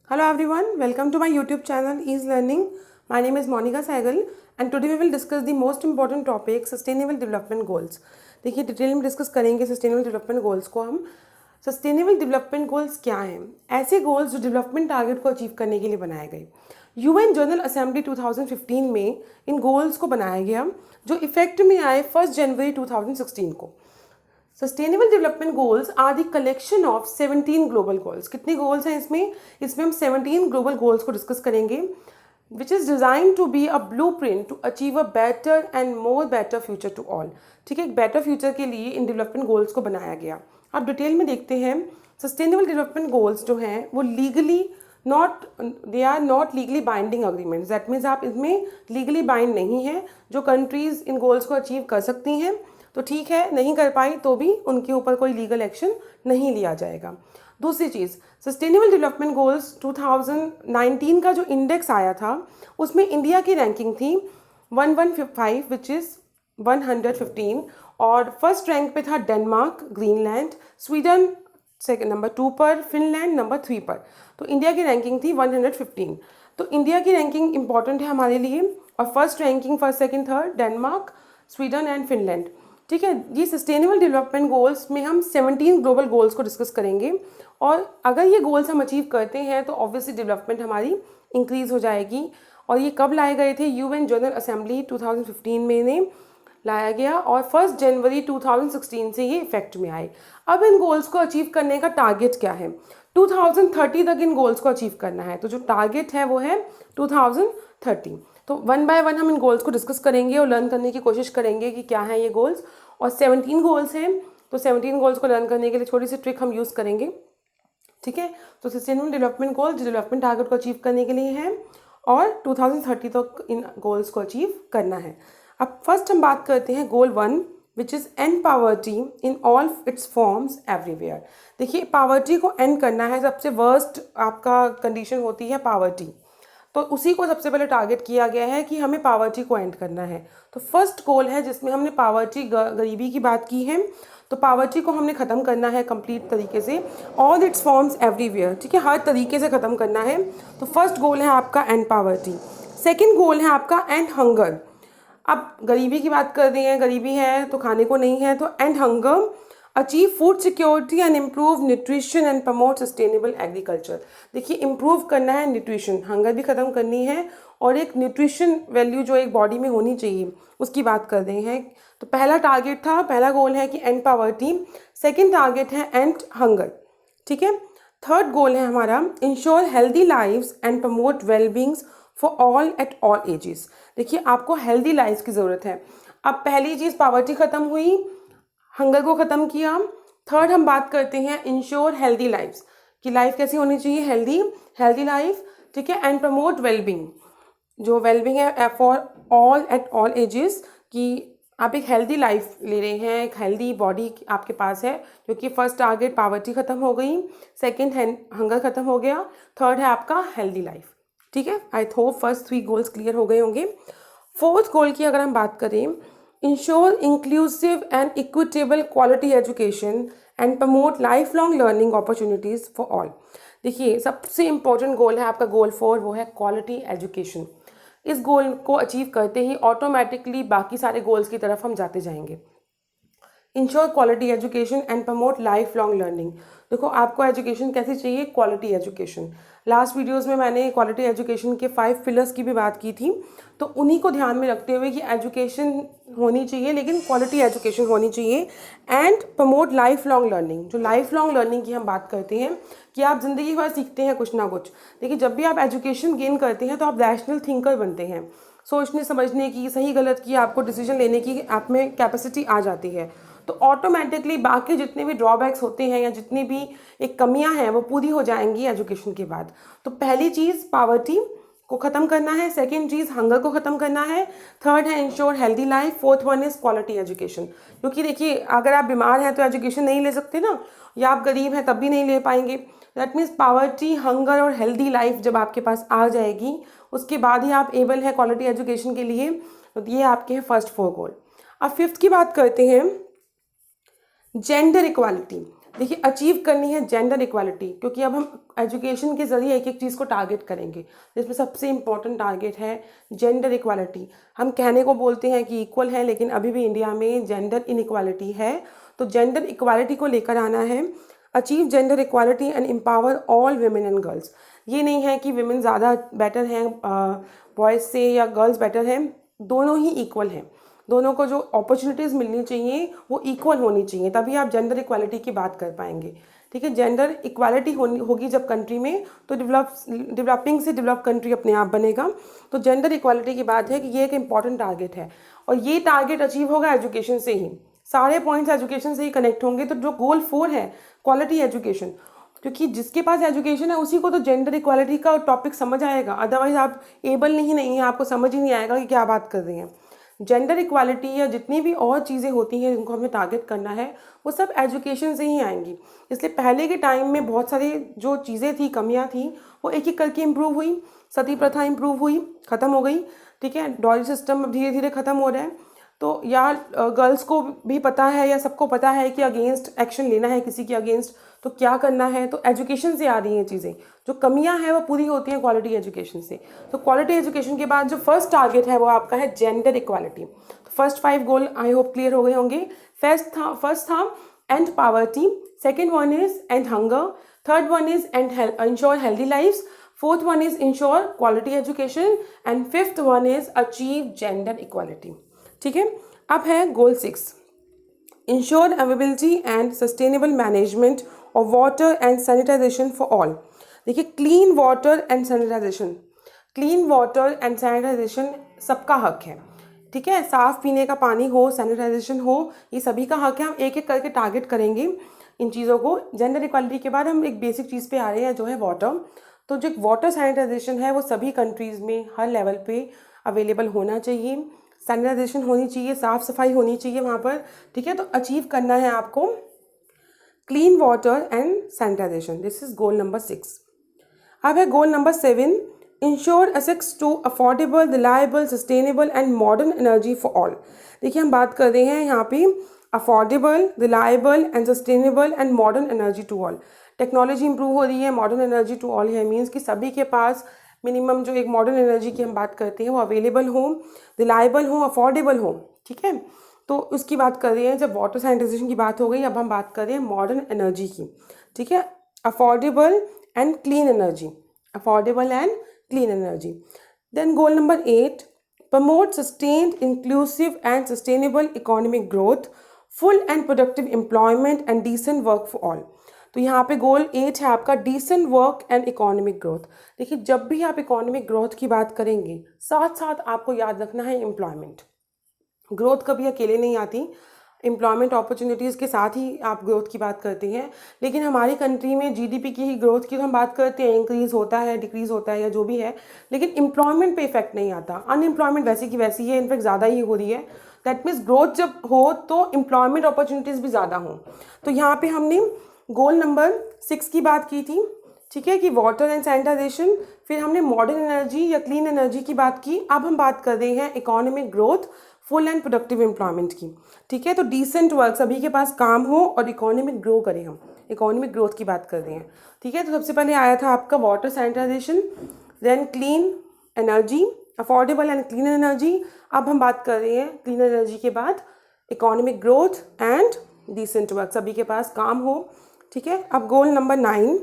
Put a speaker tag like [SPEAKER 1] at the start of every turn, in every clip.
[SPEAKER 1] Hello everyone, welcome to my YouTube channel Ease Learning. My name is Monica Saigal and today we will discuss the most important topic Sustainable Development Goals. देखिए detail में discuss करेंगे sustainable development goals को हम। Sustainable development goals क्या हैं? ऐसे goals जो development target को अचीव करने के लिए बनाए गए। यूएन जनरल असेंबली 2015 में इन गोल्स को बनाया गया जो इफेक्ट में आए 1 जनवरी 2016 को। Sustainable development goals are the collection of 17 global goals. कितने गोल्स हैं इसमें हम 17 ग्लोबल गोल्स को डिस्कस करेंगे which is design to be a blueprint to achieve a better and more better future to all. ठीक है, एक बेटर फ्यूचर के लिए इन डेवलपमेंट गोल्स को बनाया गया। आप डिटेल में देखते हैं सस्टेनेबल डेवलपमेंट गोल्स जो हैं वो they are not legally binding agreements. That means आप इसमें लीगली बाइंड नहीं है। जो कंट्रीज़ इन गोल्स को अचीव कर सकती हैं तो ठीक है, नहीं कर पाई तो भी उनके ऊपर कोई लीगल एक्शन नहीं लिया जाएगा। दूसरी चीज़, सस्टेनेबल डेवलपमेंट गोल्स 2019 का जो इंडेक्स आया था उसमें इंडिया की रैंकिंग थी 115 विच इज़ 115 और फर्स्ट रैंक पे था Denmark, Greenland, Sweden second number 2 पर, फिनलैंड नंबर 3 पर। तो इंडिया की रैंकिंग थी 115। तो इंडिया की रैंकिंग इंपॉर्टेंट है हमारे लिए और first ranking first second third Denmark, Sweden and Finland. ठीक है, ये सस्टेनेबल डेवलपमेंट गोल्स में हम 17 ग्लोबल गोल्स को डिस्कस करेंगे और अगर ये गोल्स हम अचीव करते हैं तो ऑब्वियसली डेवलपमेंट हमारी इंक्रीज़ हो जाएगी। और ये कब लाए गए थे? यूएन जनरल असेंबली 2015 में इन्हें लाया गया और 1 जनवरी 2016 से ये इफेक्ट में आए। अब इन गोल्स को अचीव करने का टारगेट क्या है? 2030 तक इन गोल्स को अचीव करना है। तो जो टारगेट है वो है 2030। तो वन बाय वन हम इन गोल्स को डिस्कस करेंगे और लर्न करने की कोशिश करेंगे कि क्या है ये गोल्स। और 17 गोल्स हैं तो 17 गोल्स को लर्न करने के लिए छोटी सी ट्रिक हम यूज़ करेंगे। ठीक है, तो sustainable development goals development target को अचीव करने के लिए हैं और 2030 तक इन गोल्स को अचीव करना है। अब फर्स्ट हम बात करते हैं गोल 1 which is and poverty in all it's forms everywhere. देखिए, पावर्टी को एंड करना है। सबसे वर्स्ट आपका कंडीशन होती है पावर्टी, तो उसी को सबसे पहले टारगेट किया गया है कि हमें पावर्टी को एंड करना है। तो फर्स्ट गोल है जिसमें हमने पावर्टी गरीबी की बात की है। तो पावर्टी को हमने ख़त्म करना है कंप्लीट तरीके से, ऑल इट्स फॉर्म्स एवरीवेयर। ठीक है, हर तरीके से ख़त्म करना है। तो फर्स्ट गोल है आपका एंड पावर्टी। सेकेंड गोल है आपका एंड हंगर। अब गरीबी की बात कर रहे हैं, गरीबी है तो खाने को नहीं है, तो and hunger, achieve food security and improve nutrition and promote sustainable agriculture. देखिए, इम्प्रूव करना है न्यूट्रिशन, हंगर भी ख़त्म करनी है और एक न्यूट्रिशन वैल्यू जो एक बॉडी में होनी चाहिए उसकी बात कर रहे हैं। तो पहला टारगेट था, पहला गोल है कि एंड पावर्टी, सेकेंड टारगेट है एंड हंगर। ठीक है, थर्ड गोल है हमारा ensure healthy lives and promote wellbeings for all at all ages. देखिए, आपको हेल्दी लाइफ की ज़रूरत है। अब पहली चीज़ पावर्टी ख़त्म हुई, हंगर को ख़त्म किया। थर्ड हम बात करते हैं इंश्योर हेल्दी लाइफ्स, कि लाइफ कैसी होनी चाहिए? Healthy life. ठीक है, एंड प्रमोट वेलबींग, जो वेलबींग है for all at all edges, कि आप एक हेल्दी लाइफ ले रहे हैं, एक हेल्दी बॉडी आपके पास है। क्योंकि फर्स्ट टारगेट पावर्टी ख़त्म हो गई, सेकेंड हंगर ख़त्म हो गया, थर्ड है आपका हेल्दी लाइफ। ठीक है, I hope first 3 goals clear हो गए होंगे। फोर्थ गोल की अगर हम बात करें, ensure inclusive and equitable quality education and promote life long learning opportunities for all. देखिए, सबसे इंपॉर्टेंट गोल है आपका गोल 4, वो है क्वालिटी एजुकेशन। इस गोल को अचीव करते ही ऑटोमेटिकली बाकी सारे गोल्स की तरफ हम जाते जाएंगे। Ensure quality education and promote life long learning. देखो, आपको एजुकेशन कैसी चाहिए? Quality education. लास्ट वीडियोस में मैंने क्वालिटी एजुकेशन के 5 पिलर्स की भी बात की थी, तो उन्हीं को ध्यान में रखते हुए कि एजुकेशन होनी चाहिए लेकिन क्वालिटी एजुकेशन होनी चाहिए and promote life long learning. जो लाइफ लॉन्ग लर्निंग की हम बात करते हैं कि आप ज़िंदगी भर सीखते हैं कुछ ना कुछ। देखिए, जब भी आप एजुकेशन गेन करते हैं तो आप रैशनल थिंकर बनते हैं। सोचने समझने की, सही गलत की, आपको डिसीजन लेने की आप में कैपेसिटी आ जाती है। तो ऑटोमेटिकली बाकी जितने भी ड्रॉबैक्स होते हैं या जितनी भी एक कमियां हैं वो पूरी हो जाएंगी एजुकेशन के बाद। तो पहली चीज़ पावर्टी को ख़त्म करना है, सेकेंड चीज़ हंगर को ख़त्म करना है, थर्ड है ensure healthy life, fourth one is quality education. क्योंकि देखिए, अगर आप बीमार हैं तो एजुकेशन नहीं ले सकते ना, या आप गरीब हैं तब भी नहीं ले पाएंगे। दैट मीन्स पावर्टी, हंगर और हेल्दी लाइफ जब आपके पास आ जाएगी उसके बाद ही आप एबल है क्वालिटी एजुकेशन के लिए। तो ये आपके हैं फर्स्ट 4 गोल। अब फिफ्थ की बात करते हैं, जेंडर इक्वालिटी। देखिए अचीव करनी है जेंडर इक्वालिटी, क्योंकि अब हम एजुकेशन के ज़रिए एक एक चीज़ को टारगेट करेंगे, जिसमें सबसे इम्पॉर्टेंट टारगेट है जेंडर इक्वालिटी। हम कहने को बोलते हैं कि इक्वल है, लेकिन अभी भी इंडिया में जेंडर इनइक्वालिटी है, तो जेंडर इक्वालिटी को लेकर आना है। Achieve gender equality and empower all women and girls. ये नहीं है कि वुमेन ज़्यादा बेटर हैं बॉयज़ से या गर्ल्स बेटर हैं, दोनों ही इक्वल हैं। दोनों को जो अपॉर्चुनिटीज़ मिलनी चाहिए वो इक्वल होनी चाहिए, तभी आप जेंडर इक्वालिटी की बात कर पाएंगे। ठीक है, जेंडर इक्वालिटी होगी जब कंट्री में, तो डेवलपिंग से डेवलप कंट्री अपने आप बनेगा। तो जेंडर इक्वालिटी की बात है कि ये एक इम्पॉर्टेंट टारगेट है, और ये टारगेट अचीव होगा एजुकेशन से ही। सारे पॉइंट्स एजुकेशन से ही कनेक्ट होंगे। तो जो गोल 4 है क्वालिटी एजुकेशन, क्योंकि जिसके पास एजुकेशन है उसी को तो जेंडर इक्वालिटी का टॉपिक समझ आएगा, अदरवाइज आप एबल नहीं है, आपको समझ ही नहीं आएगा कि क्या बात कर रही हैं। जेंडर इक्वालिटी या जितनी भी और चीज़ें होती हैं जिनको हमें टारगेट करना है, वो सब एजुकेशन से ही आएंगी। इसलिए पहले के टाइम में बहुत सारी जो चीज़ें थी, कमियां थी, वो एक एक करके इम्प्रूव हुई। सती प्रथा इम्प्रूव हुई, ख़त्म हो गई। ठीक है, डॉरी सिस्टम धीरे धीरे ख़त्म हो रहा है। तो या गर्ल्स को भी पता है या सबको पता है कि अगेंस्ट एक्शन लेना है किसी के अगेंस्ट, तो क्या करना है। तो एजुकेशन से आ रही हैं चीज़ें, जो कमियां हैं वो पूरी होती हैं क्वालिटी एजुकेशन से। तो क्वालिटी एजुकेशन के बाद जो फर्स्ट टारगेट है वो आपका है जेंडर इक्वालिटी। तो first 5 goal I hope clear हो गए होंगे। फर्स्ट था end poverty, second one is end hunger, third one is end ensure healthy life, fourth one is ensure quality education, and fifth one is achieve gender equality. ठीक है, अब है goal 6, ensure availability and sustainable management of water and sanitization for all. देखिए clean water and sanitization, clean water and sanitisation सबका हक है। ठीक है, साफ़ पीने का पानी हो, सैनिटाइजेशन हो, ये सभी का हक है। हम एक एक करके टारगेट करेंगे इन चीज़ों को। जेंडर इक्वालिटी के बाद हम एक बेसिक चीज़ पे आ रहे हैं जो है वाटर। तो जो वाटर सैनिटाइजेशन है वो सभी कंट्रीज़ में हर लेवल पे अवेलेबल होना चाहिए। सैनिटाइजेशन होनी चाहिए, साफ़ सफाई होनी चाहिए वहाँ पर। ठीक है, तो अचीव करना है आपको clean water and sanitization. This is goal number 6। अब है goal number 7, ensure access to affordable, reliable, sustainable and modern energy for all. देखिए हम बात कर रहे हैं यहाँ पे affordable, reliable and sustainable and modern energy to all. Technology improve हो रही है, मॉडर्न एनर्जी टू ऑल है, मीन्स कि सभी के पास मिनिमम जो एक मॉडर्न एनर्जी की हम बात करते हैं वो अवेलेबल हो, रिलायबल हो, अफोर्डेबल हो। ठीक है, तो उसकी बात कर रहे हैं। जब वाटर सैनिटाइजेशन की बात हो गई, अब हम बात कर रहे हैं मॉडर्न एनर्जी की। ठीक है, affordable and clean energy, affordable and clean energy. Then goal number 8, promote sustained, inclusive and sustainable economic growth, full and productive employment and decent work for all. तो यहाँ पे गोल 8 है आपका decent work and economic growth. देखिए जब भी आप economic growth की बात करेंगे, साथ साथ आपको याद रखना है एम्प्लॉयमेंट। ग्रोथ कभी अकेले नहीं आती, एम्प्लॉयमेंट अपॉर्चुनिटीज़ के साथ ही आप ग्रोथ की बात करते हैं। लेकिन हमारी कंट्री में जीडीपी की ही ग्रोथ की तो हम बात करते हैं, इंक्रीज़ होता है, डिक्रीज़ होता है या जो भी है, लेकिन एम्प्लॉयमेंट पे इफेक्ट नहीं आता। अनएम्प्लॉयमेंट वैसी की वैसी है, इनफैक्ट ज़्यादा ही हो रही है। दैट मीन्स ग्रोथ जब हो तो एम्प्लॉयमेंट अपॉर्चुनिटीज़ भी ज़्यादा हों। तो यहाँ पे हमने गोल नंबर 6 की बात की थी। ठीक है, कि वाटर एंड सैनिटाइजेशन, फिर हमने मॉडर्न एनर्जी या क्लीन एनर्जी की बात की। अब हम बात कर रहे हैं economic growth, full and productive employment की। ठीक है, तो डिसेंट वर्क, सभी के पास काम हो और इकोनॉमिक ग्रो करें, हम इकोनॉमिक ग्रोथ की बात कर रहे हैं। ठीक है, तो सबसे पहले आया था आपका water sanitization, then clean energy, affordable and clean energy. अब हम बात कर रहे हैं क्लीन एनर्जी के बाद economic growth and decent work, सभी के पास काम हो। ठीक है, अब goal number 9,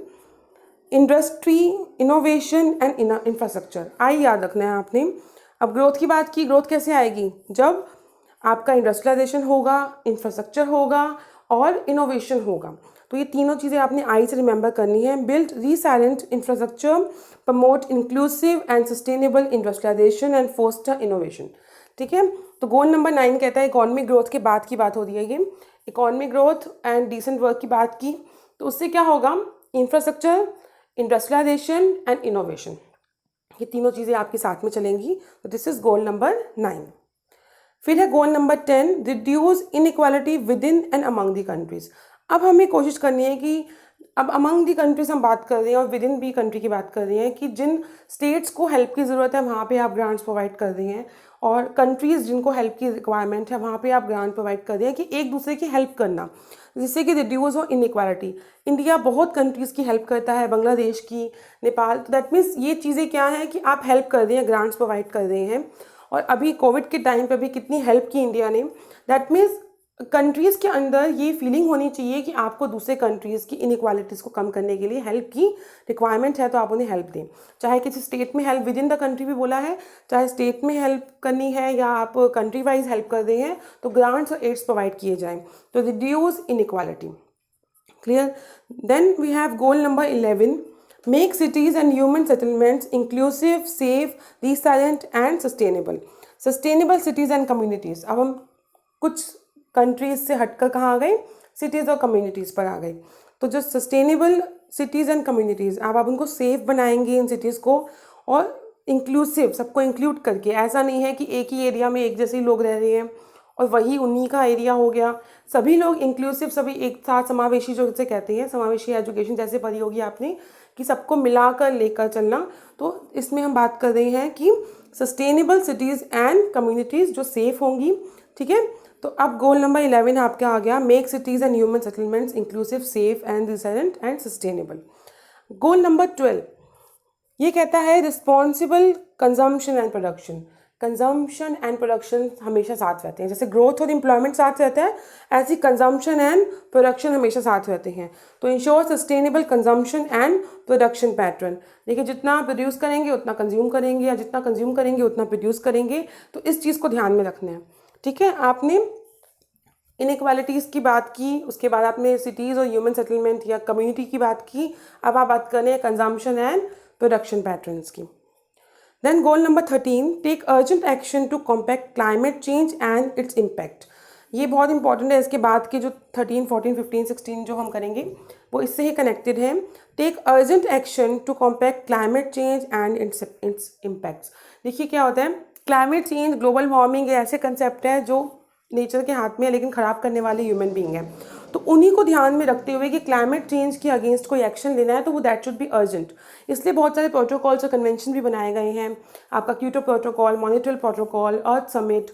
[SPEAKER 1] industry, innovation and infrastructure. आई याद रखना है आपने। अब ग्रोथ की बात की, ग्रोथ कैसे आएगी? जब आपका इंडस्ट्रियलाइजेशन होगा, इंफ्रास्ट्रक्चर होगा और इनोवेशन होगा। तो ये तीनों चीज़ें आपने आई से रिमेंबर करनी है। Build resilient infrastructure, promote inclusive and sustainable industrialization and foster innovation. ठीक है, तो गोल नंबर 9 कहता है इकोनॉमिक ग्रोथ के बाद की बात हो रही है ये। Economic growth and decent work की बात की, तो उससे क्या होगा? इंफ्रास्ट्रक्चर, इंडस्ट्रियलाइजेशन एंड इनोवेशन, ये तीनों चीज़ें आपके साथ में चलेंगी। तो दिस इज गोल नंबर 9। फिर है goal number 10, reduce inequality with in and among the countries. अब हमें कोशिश करनी है कि अब अमंग दी कंट्रीज हम बात कर रहे हैं और विद इन भी कंट्री की बात कर रहे हैं कि जिन स्टेट्स को हेल्प की ज़रूरत है वहाँ पे आप ग्रांट्स प्रोवाइड कर रहे हैं, और कंट्रीज़ जिनको हेल्प की रिक्वायरमेंट है वहाँ पे आप ग्रांट प्रोवाइड कर रहे हैं, कि एक दूसरे की हेल्प करना। जिससे कि रिड्यूस हो इनइक्वालिटी। इंडिया बहुत कंट्रीज़ की हेल्प करता है, बांग्लादेश की, नेपाल, तो दैट मीन्स ये चीज़ें क्या है कि आप हेल्प कर रहे हैं, ग्रांट्स प्रोवाइड कर रहे हैं। और अभी कोविड के टाइम पे भी कितनी हेल्प की इंडिया ने। दैट मीन्स कंट्रीज़ के अंदर ये फीलिंग होनी चाहिए कि आपको दूसरे कंट्रीज़ की इनइक्वालिटीज़ को कम करने के लिए हेल्प की रिक्वायरमेंट है, तो आप उन्हें हेल्प दें। चाहे किसी स्टेट में help with in the country भी बोला है, चाहे स्टेट में हेल्प करनी है या आप कंट्री वाइज हेल्प कर रहे हैं, तो ग्रांट्स और एड्स प्रोवाइड किए जाएँ तो reduce inequality. Clear? Then we have goal number 11, make cities and human settlements inclusive, safe, resilient and sustainable. Sustainable cities and communities. अब हम कुछ कंट्रीज से हटकर कहाँ आ गए, सिटीज़ और कम्युनिटीज़ पर आ गए। तो जो सस्टेनेबल सिटीज़ एंड कम्युनिटीज़, अब आप उनको सेफ बनाएंगे इन सिटीज़ को, और इंक्लूसिव, सबको इंक्लूड करके। ऐसा नहीं है कि एक ही एरिया में एक जैसे ही लोग रह रहे हैं और वही उन्हीं का एरिया हो गया। सभी लोग इंक्लूसिव, सभी एक साथ, समावेशी जो से कहते हैं, समावेशी एजुकेशन जैसे पढ़ी होगी आपने कि सबको मिलाकर लेकर चलना। तो इसमें हम बात कर रहे हैं कि सस्टेनेबल सिटीज़ एंड कम्युनिटीज़ जो सेफ होंगी। ठीक है, तो अब गोल नंबर 11 आपका आ गया, make cities and human settlements inclusive, safe and resilient and sustainable. Goal number 12 ये कहता है responsible consumption and production. Consumption and production हमेशा साथ रहते हैं, जैसे ग्रोथ और एम्प्लॉयमेंट साथ रहता है, ऐसी कंजम्पशन एंड प्रोडक्शन हमेशा साथ रहते हैं। तो ensure sustainable consumption and production pattern. देखिए, जितना प्रोड्यूस करेंगे उतना कंज्यूम करेंगे, या जितना कंज्यूम करेंगे उतना प्रोड्यूस करेंगे। तो इस चीज़ को ध्यान में रखना है। ठीक है, आपने इनइक्वालिटीज़ की बात की, उसके बाद आपने सिटीज़ और ह्यूमन सेटलमेंट या कम्युनिटी की बात की। अब आप बात कर रहे हैं कंजम्पशन एंड प्रोडक्शन पैटर्न्स की। Then goal number 13, take urgent action to compact climate change and its impact. ये बहुत इंपॉर्टेंट है। इसके बाद के जो 13, 14, 15, 16 जो हम करेंगे वो इससे ही कनेक्टेड है। Take urgent action to compact climate change and its impacts. देखिए क्या होता है, क्लाइमेट चेंज, ग्लोबल वार्मिंग ऐसे कंसेप्ट हैं जो नेचर के हाथ में है लेकिन ख़राब करने वाले ह्यूमन बीइंग हैं। तो उन्हीं को ध्यान में रखते हुए कि क्लाइमेट चेंज के अगेंस्ट कोई एक्शन लेना है तो वो दैट शुड बी अर्जेंट। इसलिए बहुत सारे प्रोटोकॉल्स और कन्वेंशन भी बनाए गए हैं। आपका क्योटो प्रोटोकॉल, मॉनिट्रियल प्रोटोकॉल, अर्थ समिट,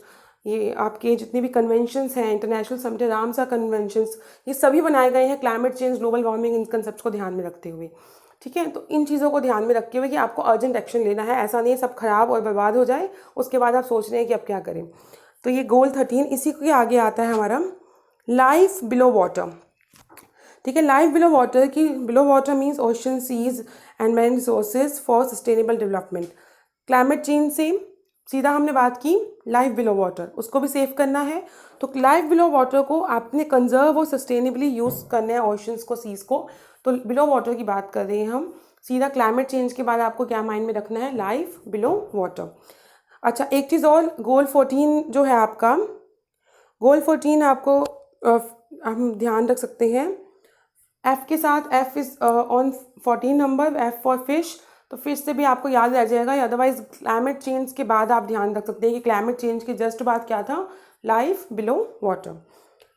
[SPEAKER 1] ये आपके जितने भी कन्वेंशंस हैं, इंटरनेशनल समिट, रामसर कन्वेंशंस, ये सभी बनाए गए हैं क्लाइमेट चेंज, ग्लोबल वार्मिंग, इन कंसेप्ट को ध्यान में रखते हुए। ठीक है, तो इन चीज़ों को ध्यान में रखते हुए कि आपको अर्जेंट एक्शन लेना है। ऐसा नहीं है सब खराब और बर्बाद हो जाए उसके बाद आप सोच रहे हैं कि अब क्या करें। तो ये गोल 13 इसी के आगे आता है हमारा लाइफ बिलो वाटर। ठीक है, लाइफ बिलो वाटर की, below water means ocean, seas and marine resources for sustainable development. Climate change से सीधा हमने बात की लाइफ बिलो वाटर, उसको भी सेव करना है। तो लाइफ बिलो वाटर को आपने कंजर्व और सस्टेनेबली यूज़ करना है, ओशंस को, सीज को। तो बिलो वाटर की बात कर रहे हैं हम। सीधा क्लाइमेट चेंज के बाद आपको क्या माइंड में रखना है, लाइफ बिलो वाटर। अच्छा, एक चीज़ और, गोल 14 जो है आपका, गोल 14 आपको हम ध्यान रख सकते हैं एफ़ के साथ। F is on 14 number, F for fish. तो फिश से भी आपको याद रह जाएगा। अदरवाइज क्लाइमेट चेंज के बाद आप ध्यान रख सकते हैं कि क्लाइमेट चेंज के जस्ट बाद क्या था, life below water.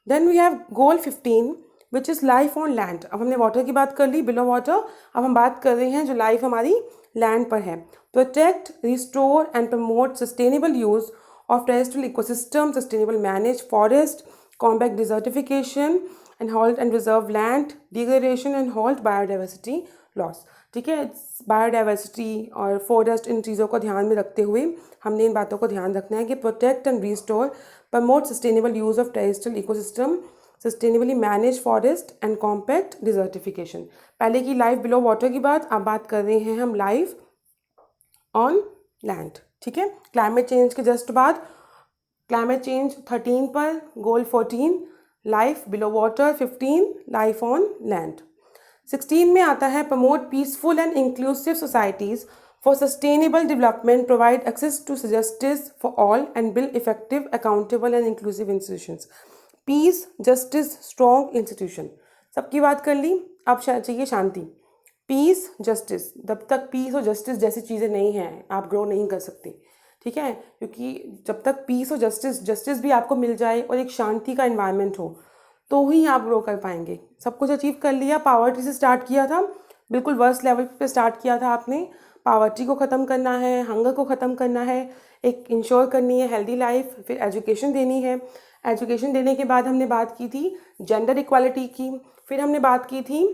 [SPEAKER 1] Then we have goal 15 which is life on land. अब हमने वाटर की बात कर ली, बिलो वाटर। अब हम बात कर रहे हैं जो लाइफ हमारी लैंड पर है। Protect, restore and promote sustainable use of terrestrial ecosystem, sustainable manage forest, combat desertification and hold and reserve land degradation and hold biodiversity loss. ठीक है, बायोडाइवर्सिटी और फॉरेस्ट, इन चीज़ों को ध्यान में रखते हुए हमने इन बातों को ध्यान रखना है कि protect and restore, promote sustainable use of terrestrial ecosystem, sustainably manage forest and compact desertification. पहले की लाइफ बिलो वाटर की बात, अब बात कर रहे हैं हम लाइफ ऑन लैंड। ठीक है, क्लाइमेट चेंज के जस्ट बाद, क्लाइमेट चेंज 13 पर, goal 14 life below water, 15 life on land. 16 में आता है promote peaceful and inclusive societies for sustainable development, provide access to justice for all and build effective, accountable and inclusive institutions. Peace, justice, strong institution, सबकी बात कर ली। अब चाहिए शांति। Piece, justice, जब तक पीस और जस्टिस जैसी चीज़ें नहीं हैं आप ग्रो नहीं कर सकते। ठीक है, क्योंकि जब तक पीस और जस्टिस भी आपको मिल जाए और एक शांति का एनवायरनमेंट हो तो ही आप ग्रो कर पाएंगे। सब कुछ अचीव कर लिया, पावर्टी से स्टार्ट किया था, बिल्कुल वर्स्ट लेवल पे स्टार्ट किया था आपने। पावर्टी को ख़त्म करना है, हंगर को ख़त्म करना है, एक इंश्योर करनी है हेल्दी लाइफ, फिर एजुकेशन देनी है, एजुकेशन देने के बाद हमने बात की थी जेंडर इक्वालिटी की, फिर हमने बात की थी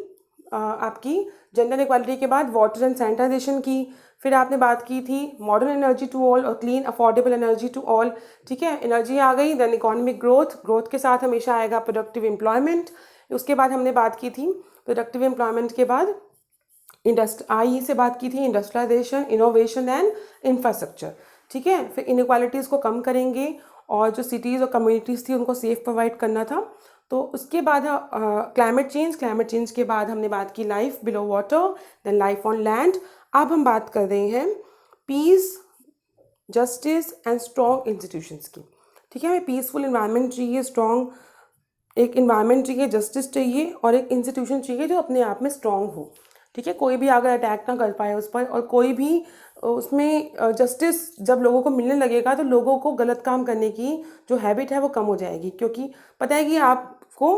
[SPEAKER 1] आपकी जेंडर इक्वालिटी के बाद वाटर एंड सैनिटाइजेशन की, फिर आपने बात की थी मॉडर्न एनर्जी टू ऑल और clean affordable energy to all. ठीक है, एनर्जी आ गई, देन इकोनॉमिक ग्रोथ, ग्रोथ के साथ हमेशा आएगा प्रोडक्टिव एम्प्लॉयमेंट। उसके बाद हमने बात की थी प्रोडक्टिव एम्प्लॉयमेंट के बाद आई से बात की थी इंडस्ट्रियलाइजेशन, इनोवेशन एंड इंफ्रास्ट्रक्चर। ठीक है, फिर इनइक्वालिटीज़ को कम करेंगे और जो सिटीज़ और कम्युनिटीज़ थी उनको सेफ प्रोवाइड करना था। तो उसके बाद क्लाइमेट चेंज के बाद हमने बात की life below water, then life on land. अब हम बात कर रहे हैं peace, justice and strong institutions की। ठीक है, हमें पीसफुल इन्वायरमेंट चाहिए, स्ट्रॉन्ग एक इन्वायरमेंट चाहिए, जस्टिस चाहिए और एक इंस्टीट्यूशन चाहिए जो अपने आप में स्ट्रॉन्ग हो। ठीक है, कोई भी अगर अटैक ना कर पाए उस पर, और कोई भी उसमें जस्टिस जब लोगों को मिलने लगेगा तो लोगों को गलत काम करने की जो हैबिट है वो कम हो जाएगी, क्योंकि पता है कि आपको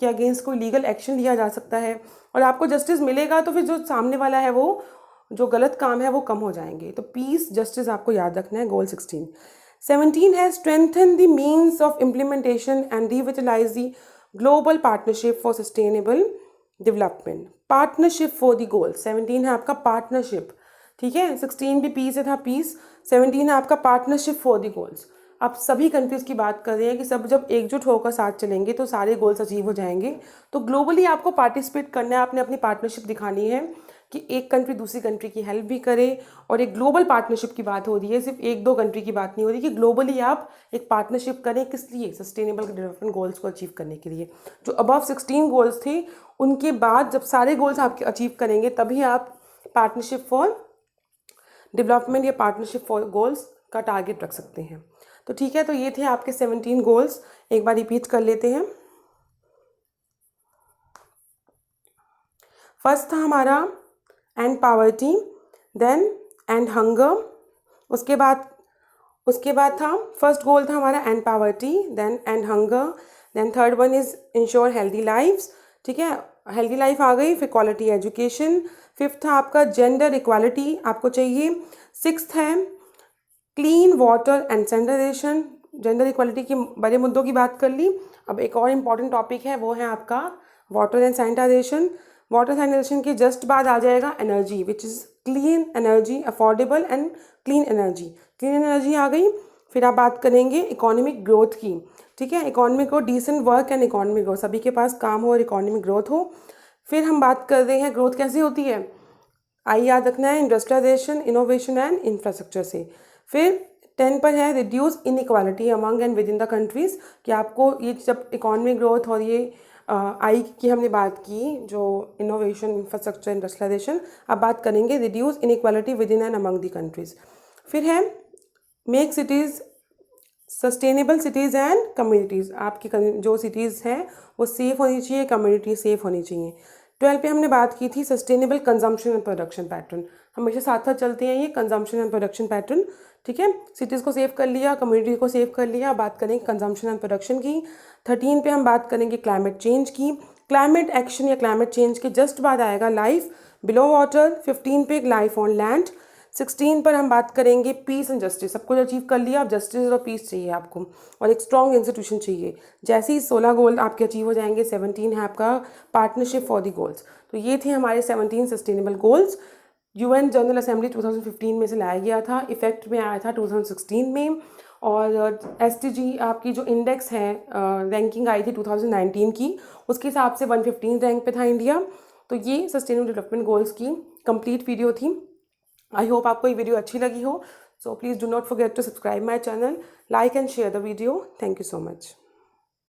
[SPEAKER 1] के अगेंस्ट कोई लीगल एक्शन लिया जा सकता है और आपको जस्टिस मिलेगा तो फिर जो सामने वाला है वो जो गलत काम है वो कम हो जाएंगे। तो पीस, जस्टिस आपको याद रखना है। गोल 17 है strengthen the means of implementation and revitalize the global partnership for sustainable development. Partnership for the goal 17 है आपका पार्टनरशिप। ठीक है, 16 भी पीस था, पीस। 17 है आपका पार्टनरशिप फॉर द गोल्स। आप सभी कंट्रीज़ की बात कर रहे हैं कि सब जब एकजुट होकर साथ चलेंगे तो सारे गोल्स अचीव हो जाएंगे। तो ग्लोबली आपको पार्टिसिपेट करना है, आपने अपनी पार्टनरशिप दिखानी है कि एक कंट्री दूसरी कंट्री की हेल्प भी करे। और एक ग्लोबल पार्टनरशिप की बात हो रही है, सिर्फ एक दो कंट्री की बात नहीं हो रही, कि ग्लोबली आप एक पार्टनरशिप करें। किस लिए? सस्टेनेबल डेवलपमेंट गोल्स को अचीव करने के लिए। जो अबव 16 गोल्स थे उनके बाद जब सारे गोल्स आप अचीव करेंगे तभी आप पार्टनरशिप फॉर डेवलपमेंट या पार्टनरशिप फॉर गोल्स का टारगेट रख सकते हैं। तो ठीक है, तो ये थे आपके 17 गोल्स। एक बार रिपीट कर लेते हैं। फर्स्ट था हमारा end poverty, then end hunger. उसके बाद था फर्स्ट गोल था हमारा end poverty, then end hunger, then third one is ensure healthy lifes. ठीक है, हेल्दी लाइफ आ गई। फिर क्वालिटी एजुकेशन। फिफ्थ था आपका जेंडर इक्वालिटी आपको चाहिए। सिक्स्थ है clean water and sanitization. Gender equality के बड़े मुद्दों की बात कर ली। अब एक और इम्पॉर्टेंट टॉपिक है, वो है आपका water and sanitization. Water sanitization के जस्ट बाद आ जाएगा energy, which is clean energy, affordable and clean energy. Clean energy आ गई। फिर आप बात करेंगे इकोनॉमिक ग्रोथ की। ठीक है, economic growth, decent work and economic growth, सभी के पास काम हो और इकोनॉमिक ग्रोथ हो। फिर हम बात कर रहे हैं ग्रोथ कैसे होती है, आई याद रखना है, इंडस्ट्रियलाइजेशन, इनोवेशन एंड इंफ्रास्ट्रक्चर से। फिर 10 पर है reduce inequality among and with in the countries, कि आपको ये जब इकोनॉमिक ग्रोथ और ये आई की हमने बात की, जो इनोवेशन, इंफ्रास्ट्रक्चर, इंडस्ट्रियलाइजेशन, अब बात करेंगे reduce inequality with in and among the countries. फिर है make cities sustainable cities and communities, आपकी जो सिटीज़ हैं वो सेफ़ होनी चाहिए, कम्युनिटी सेफ़ होनी चाहिए। 12 पे हमने बात की थी sustainable consumption and production pattern, हमेशा साथ साथ चलते हैं ये कंजम्पशन एंड प्रोडक्शन पैटर्न। ठीक है, सिटीज़ को सेव कर लिया, कम्युनिटी को सेव कर लिया, बात करेंगे कंजम्पशन एंड प्रोडक्शन की। 13 पे हम बात करेंगे क्लाइमेट चेंज की। क्लाइमेट एक्शन या क्लाइमेट चेंज के जस्ट बाद आएगा लाइफ बिलो वाटर। 15 पे लाइफ ऑन लैंड। 16 पर हम बात करेंगे पीस एंड जस्टिस, सब कुछ अचीव कर लिया, अब जस्टिस और पीस चाहिए आपको और एक स्ट्रॉन्ग इंस्टीट्यूशन चाहिए। जैसे ही 16 गोल आपके अचीव हो जाएंगे, 17 है आपका पार्टनरशिप फॉर द गोल्स। तो ये थे हमारे 17 sustainable goals. UN general assembly 2015 में से लाया गया था, इफेक्ट में आया था 2016 में। और SDG आपकी जो इंडेक्स है, रैंकिंग आई थी 2019 की, उसके हिसाब से 115 रैंक पे था इंडिया। तो ये सस्टेनेबल डेवलपमेंट गोल्स की कंप्लीट वीडियो थी। आई होप आपको ये वीडियो अच्छी लगी हो। So please do not forget to subscribe my channel, like and share the video. Thank you so much.